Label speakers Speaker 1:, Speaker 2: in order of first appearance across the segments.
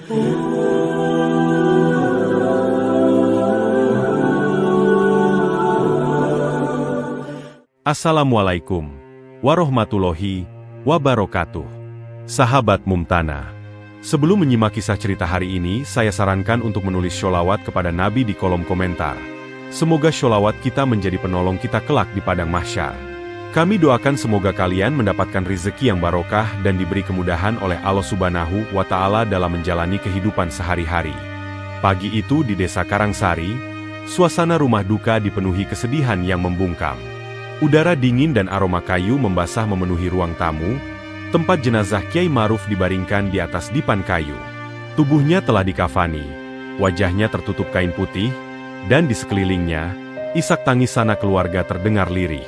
Speaker 1: Assalamualaikum warahmatullahi wabarakatuh. Sahabat Mumtana, sebelum menyimak kisah cerita hari ini, saya sarankan untuk menulis sholawat kepada Nabi di kolom komentar. Semoga sholawat kita menjadi penolong kita kelak di padang mahsyar. Kami doakan semoga kalian mendapatkan rezeki yang barokah dan diberi kemudahan oleh Allah Subhanahu wa Ta'ala dalam menjalani kehidupan sehari-hari. Pagi itu di Desa Karangsari, suasana rumah duka dipenuhi kesedihan yang membungkam. Udara dingin dan aroma kayu membasah memenuhi ruang tamu, tempat jenazah Kiai Ma'ruf dibaringkan di atas dipan kayu. Tubuhnya telah dikafani, wajahnya tertutup kain putih, dan di sekelilingnya, isak tangis sanak keluarga terdengar lirih.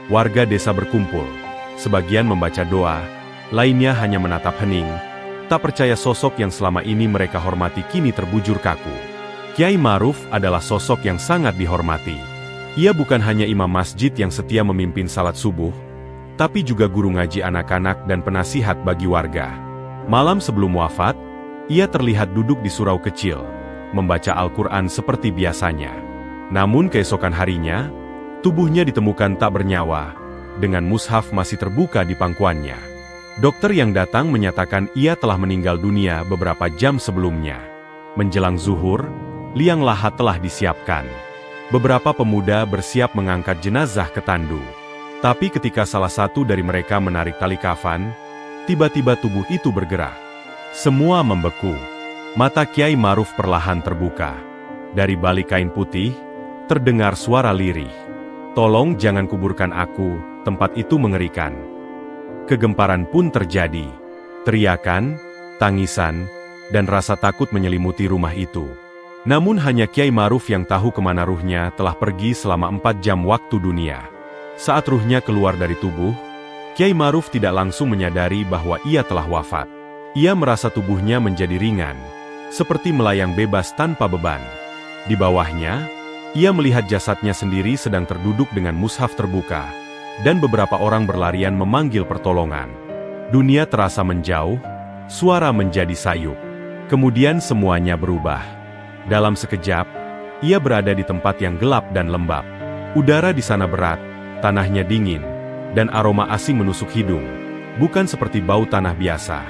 Speaker 1: Warga desa berkumpul, sebagian membaca doa, lainnya hanya menatap hening, tak percaya sosok yang selama ini mereka hormati kini terbujur kaku. Kiai Ma'ruf adalah sosok yang sangat dihormati. Ia bukan hanya imam masjid yang setia memimpin salat subuh, tapi juga guru ngaji anak-anak dan penasihat bagi warga. Malam sebelum wafat, ia terlihat duduk di surau kecil, membaca Al-Quran seperti biasanya. Namun keesokan harinya, tubuhnya ditemukan tak bernyawa, dengan mushaf masih terbuka di pangkuannya. Dokter yang datang menyatakan ia telah meninggal dunia beberapa jam sebelumnya. Menjelang zuhur, liang lahat telah disiapkan. Beberapa pemuda bersiap mengangkat jenazah ke tandu. Tapi ketika salah satu dari mereka menarik tali kafan, tiba-tiba tubuh itu bergerak. Semua membeku. Mata Kiai Ma'ruf perlahan terbuka. Dari balik kain putih, terdengar suara lirih. "Tolong jangan kuburkan aku, tempat itu mengerikan." Kegemparan pun terjadi. Teriakan, tangisan, dan rasa takut menyelimuti rumah itu. Namun hanya Kiai Ma'ruf yang tahu kemana ruhnya telah pergi selama 4 jam waktu dunia. Saat ruhnya keluar dari tubuh, Kiai Ma'ruf tidak langsung menyadari bahwa ia telah wafat. Ia merasa tubuhnya menjadi ringan, seperti melayang bebas tanpa beban. Di bawahnya, ia melihat jasadnya sendiri sedang terduduk dengan mushaf terbuka, dan beberapa orang berlarian memanggil pertolongan. Dunia terasa menjauh, suara menjadi sayup. Kemudian semuanya berubah. Dalam sekejap, ia berada di tempat yang gelap dan lembab. Udara di sana berat, tanahnya dingin, dan aroma asing menusuk hidung. Bukan seperti bau tanah biasa,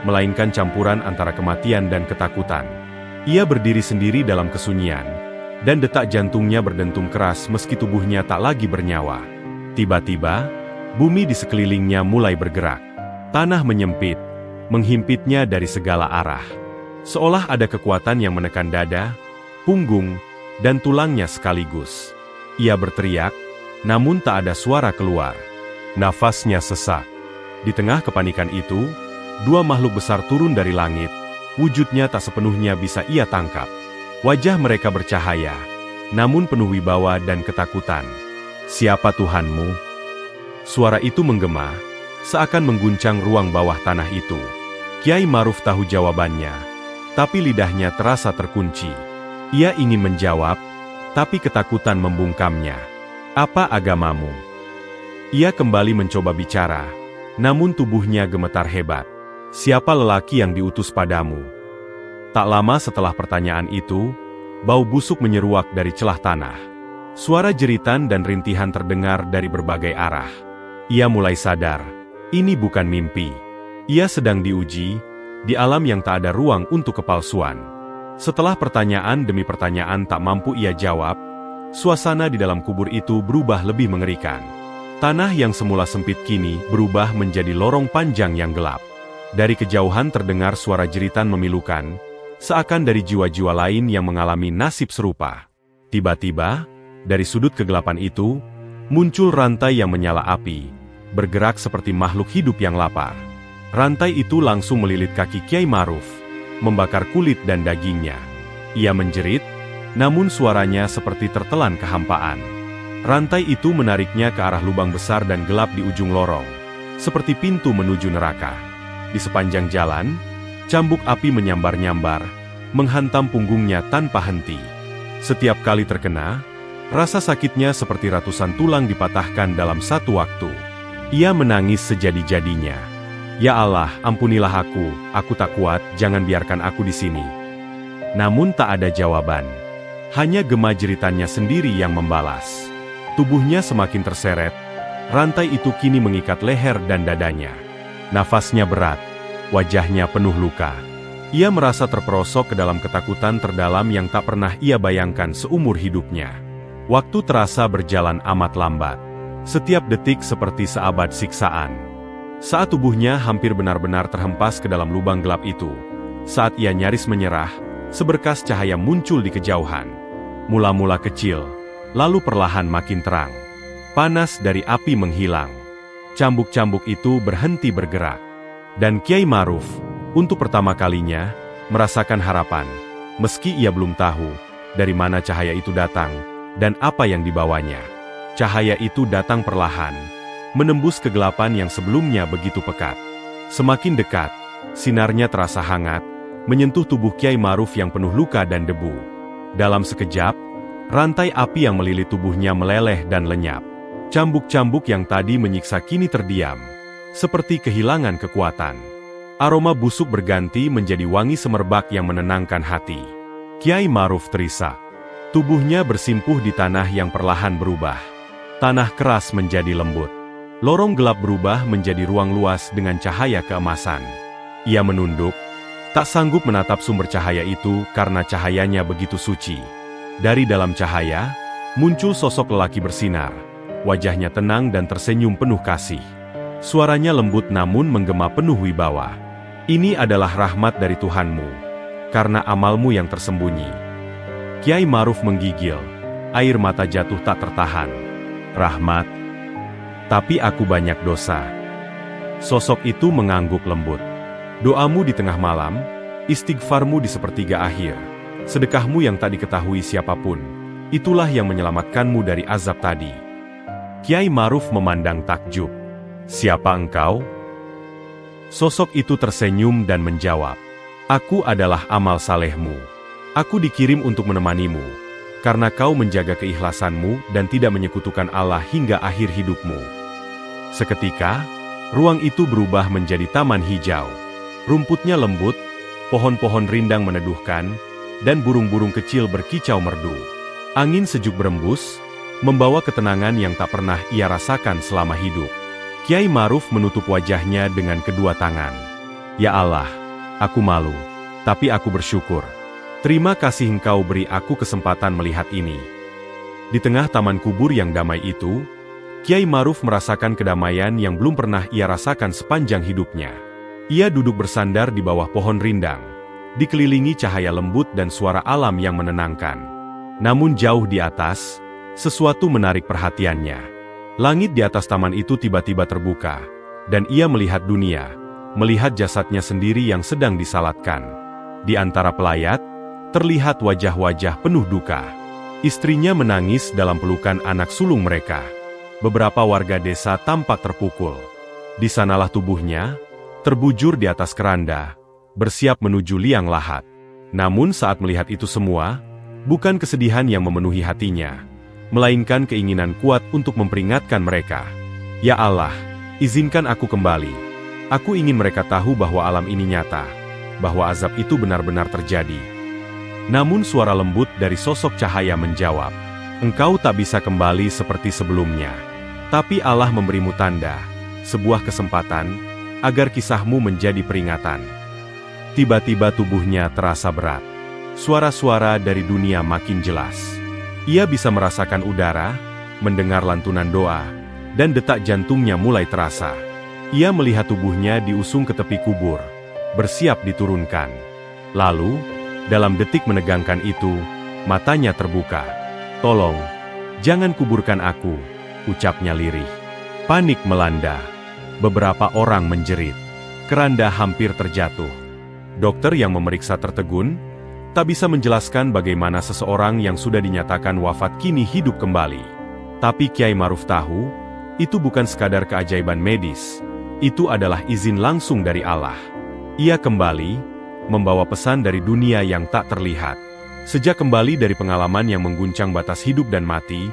Speaker 1: melainkan campuran antara kematian dan ketakutan. Ia berdiri sendiri dalam kesunyian, dan detak jantungnya berdentum keras meski tubuhnya tak lagi bernyawa. Tiba-tiba, bumi di sekelilingnya mulai bergerak. Tanah menyempit, menghimpitnya dari segala arah. Seolah ada kekuatan yang menekan dada, punggung, dan tulangnya sekaligus. Ia berteriak, namun tak ada suara keluar. Nafasnya sesak. Di tengah kepanikan itu, 2 makhluk besar turun dari langit. Wujudnya tak sepenuhnya bisa ia tangkap. Wajah mereka bercahaya, namun penuh wibawa dan ketakutan. "Siapa Tuhanmu?" Suara itu menggema, seakan mengguncang ruang bawah tanah itu. Kiai Ma'ruf tahu jawabannya, tapi lidahnya terasa terkunci. Ia ingin menjawab, tapi ketakutan membungkamnya. "Apa agamamu?" Ia kembali mencoba bicara, namun tubuhnya gemetar hebat. "Siapa lelaki yang diutus padamu?" Tak lama setelah pertanyaan itu, bau busuk menyeruak dari celah tanah. Suara jeritan dan rintihan terdengar dari berbagai arah. Ia mulai sadar, ini bukan mimpi. Ia sedang diuji, di alam yang tak ada ruang untuk kepalsuan. Setelah pertanyaan demi pertanyaan tak mampu ia jawab, suasana di dalam kubur itu berubah lebih mengerikan. Tanah yang semula sempit kini berubah menjadi lorong panjang yang gelap. Dari kejauhan terdengar suara jeritan memilukan, seakan dari jiwa-jiwa lain yang mengalami nasib serupa. Tiba-tiba, dari sudut kegelapan itu, muncul rantai yang menyala api, bergerak seperti makhluk hidup yang lapar. Rantai itu langsung melilit kaki Kiai Ma'ruf, membakar kulit dan dagingnya. Ia menjerit, namun suaranya seperti tertelan kehampaan. Rantai itu menariknya ke arah lubang besar dan gelap di ujung lorong, seperti pintu menuju neraka. Di sepanjang jalan, cambuk api menyambar-nyambar, menghantam punggungnya tanpa henti. Setiap kali terkena, rasa sakitnya seperti ratusan tulang dipatahkan dalam satu waktu. Ia menangis sejadi-jadinya. "Ya Allah, ampunilah aku tak kuat, jangan biarkan aku di sini." Namun tak ada jawaban. Hanya gema jeritannya sendiri yang membalas. Tubuhnya semakin terseret, rantai itu kini mengikat leher dan dadanya. Nafasnya berat, wajahnya penuh luka. Ia merasa terperosok ke dalam ketakutan terdalam yang tak pernah ia bayangkan seumur hidupnya. Waktu terasa berjalan amat lambat. Setiap detik seperti seabad siksaan. Saat tubuhnya hampir benar-benar terhempas ke dalam lubang gelap itu, saat ia nyaris menyerah, seberkas cahaya muncul di kejauhan. Mula-mula kecil, lalu perlahan makin terang. Panas dari api menghilang. Cambuk-cambuk itu berhenti bergerak. Dan Kiai Maruf, untuk pertama kalinya, merasakan harapan, meski ia belum tahu dari mana cahaya itu datang dan apa yang dibawanya. Cahaya itu datang perlahan, menembus kegelapan yang sebelumnya begitu pekat. Semakin dekat, sinarnya terasa hangat, menyentuh tubuh Kiai Maruf yang penuh luka dan debu. Dalam sekejap, rantai api yang melilit tubuhnya meleleh dan lenyap. Cambuk-cambuk yang tadi menyiksa kini terdiam, seperti kehilangan kekuatan. Aroma busuk berganti menjadi wangi semerbak yang menenangkan hati. Kiai Maruf terisak. Tubuhnya bersimpuh di tanah yang perlahan berubah. Tanah keras menjadi lembut. Lorong gelap berubah menjadi ruang luas dengan cahaya keemasan. Ia menunduk, tak sanggup menatap sumber cahaya itu karena cahayanya begitu suci. Dari dalam cahaya, muncul sosok lelaki bersinar. Wajahnya tenang dan tersenyum penuh kasih. Suaranya lembut namun menggema penuh wibawa. "Ini adalah rahmat dari Tuhanmu, karena amalmu yang tersembunyi." Kiai Maruf menggigil, air mata jatuh tak tertahan. "Rahmat? Tapi aku banyak dosa." Sosok itu mengangguk lembut. "Doamu di tengah malam, istighfarmu di sepertiga akhir, sedekahmu yang tak diketahui siapapun, itulah yang menyelamatkanmu dari azab tadi." Kiai Maruf memandang takjub. "Siapa engkau?" Sosok itu tersenyum dan menjawab, "Aku adalah amal salehmu. Aku dikirim untuk menemanimu, karena kau menjaga keikhlasanmu dan tidak menyekutukan Allah hingga akhir hidupmu." Seketika, ruang itu berubah menjadi taman hijau. Rumputnya lembut, pohon-pohon rindang meneduhkan, dan burung-burung kecil berkicau merdu. Angin sejuk berembus, membawa ketenangan yang tak pernah ia rasakan selama hidup. Kiai Maruf menutup wajahnya dengan kedua tangan. "Ya Allah, aku malu, tapi aku bersyukur. Terima kasih Engkau beri aku kesempatan melihat ini." Di tengah taman kubur yang damai itu, Kiai Maruf merasakan kedamaian yang belum pernah ia rasakan sepanjang hidupnya. Ia duduk bersandar di bawah pohon rindang, dikelilingi cahaya lembut dan suara alam yang menenangkan. Namun jauh di atas, sesuatu menarik perhatiannya. Langit di atas taman itu tiba-tiba terbuka, dan ia melihat dunia, melihat jasadnya sendiri yang sedang disalatkan. Di antara pelayat, terlihat wajah-wajah penuh duka. Istrinya menangis dalam pelukan anak sulung mereka. Beberapa warga desa tampak terpukul. Di sanalah tubuhnya, terbujur di atas keranda, bersiap menuju liang lahat. Namun saat melihat itu semua, bukan kesedihan yang memenuhi hatinya, melainkan keinginan kuat untuk memperingatkan mereka. "Ya Allah, izinkan aku kembali. Aku ingin mereka tahu bahwa alam ini nyata, bahwa azab itu benar-benar terjadi." Namun suara lembut dari sosok cahaya menjawab, "Engkau tak bisa kembali seperti sebelumnya. Tapi Allah memberimu tanda, sebuah kesempatan, agar kisahmu menjadi peringatan." Tiba-tiba tubuhnya terasa berat. Suara-suara dari dunia makin jelas. Ia bisa merasakan udara, mendengar lantunan doa, dan detak jantungnya mulai terasa. Ia melihat tubuhnya diusung ke tepi kubur, bersiap diturunkan. Lalu, dalam detik menegangkan itu, matanya terbuka. "Tolong, jangan kuburkan aku," ucapnya lirih. Panik melanda. Beberapa orang menjerit. Keranda hampir terjatuh. Dokter yang memeriksa tertegun, tak bisa menjelaskan bagaimana seseorang yang sudah dinyatakan wafat kini hidup kembali. Tapi Kiai Maruf tahu, itu bukan sekadar keajaiban medis. Itu adalah izin langsung dari Allah. Ia kembali, membawa pesan dari dunia yang tak terlihat. Sejak kembali dari pengalaman yang mengguncang batas hidup dan mati,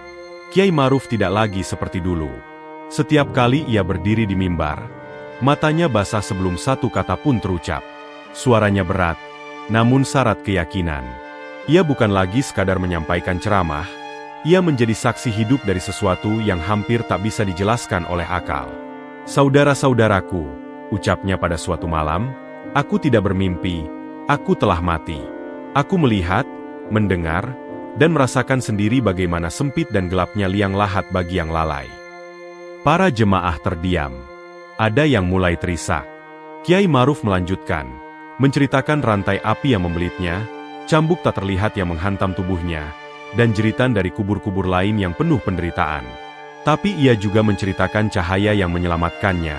Speaker 1: Kiai Maruf tidak lagi seperti dulu. Setiap kali ia berdiri di mimbar, Matanya basah sebelum satu kata pun terucap. Suaranya berat, namun syarat keyakinan. Ia bukan lagi sekadar menyampaikan ceramah, ia menjadi saksi hidup dari sesuatu yang hampir tak bisa dijelaskan oleh akal. Saudara-saudaraku, ucapnya pada suatu malam, aku tidak bermimpi, aku telah mati. Aku melihat, mendengar, dan merasakan sendiri bagaimana sempit dan gelapnya liang lahat bagi yang lalai. Para jemaah terdiam. Ada yang mulai terisak. Kiai Maruf melanjutkan, menceritakan rantai api yang membelitnya, cambuk tak terlihat yang menghantam tubuhnya, dan jeritan dari kubur-kubur lain yang penuh penderitaan. Tapi ia juga menceritakan cahaya yang menyelamatkannya,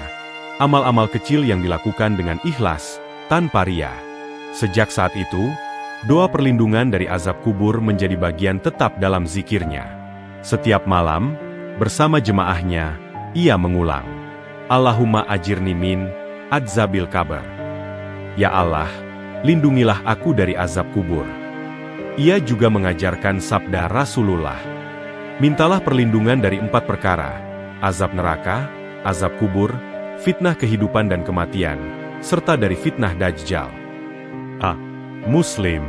Speaker 1: amal-amal kecil yang dilakukan dengan ikhlas, tanpa ria. Sejak saat itu, doa perlindungan dari azab kubur menjadi bagian tetap dalam zikirnya. Setiap malam, bersama jemaahnya, ia mengulang, Allahumma ajirni min adzabil kabar. Ya Allah, lindungilah aku dari azab kubur. Ia juga mengajarkan sabda Rasulullah. Mintalah perlindungan dari 4 perkara, azab neraka, azab kubur, fitnah kehidupan dan kematian, serta dari fitnah Dajjal. Muslim.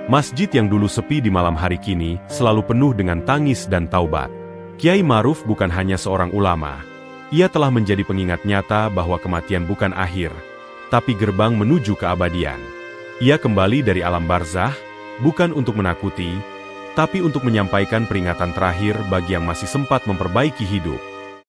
Speaker 1: Masjid yang dulu sepi di malam hari kini selalu penuh dengan tangis dan taubat. Kiai Maruf bukan hanya seorang ulama. Ia telah menjadi pengingat nyata bahwa kematian bukan akhir, tapi gerbang menuju keabadian. Ia kembali dari alam barzah, bukan untuk menakuti, tapi untuk menyampaikan peringatan terakhir bagi yang masih sempat memperbaiki hidup.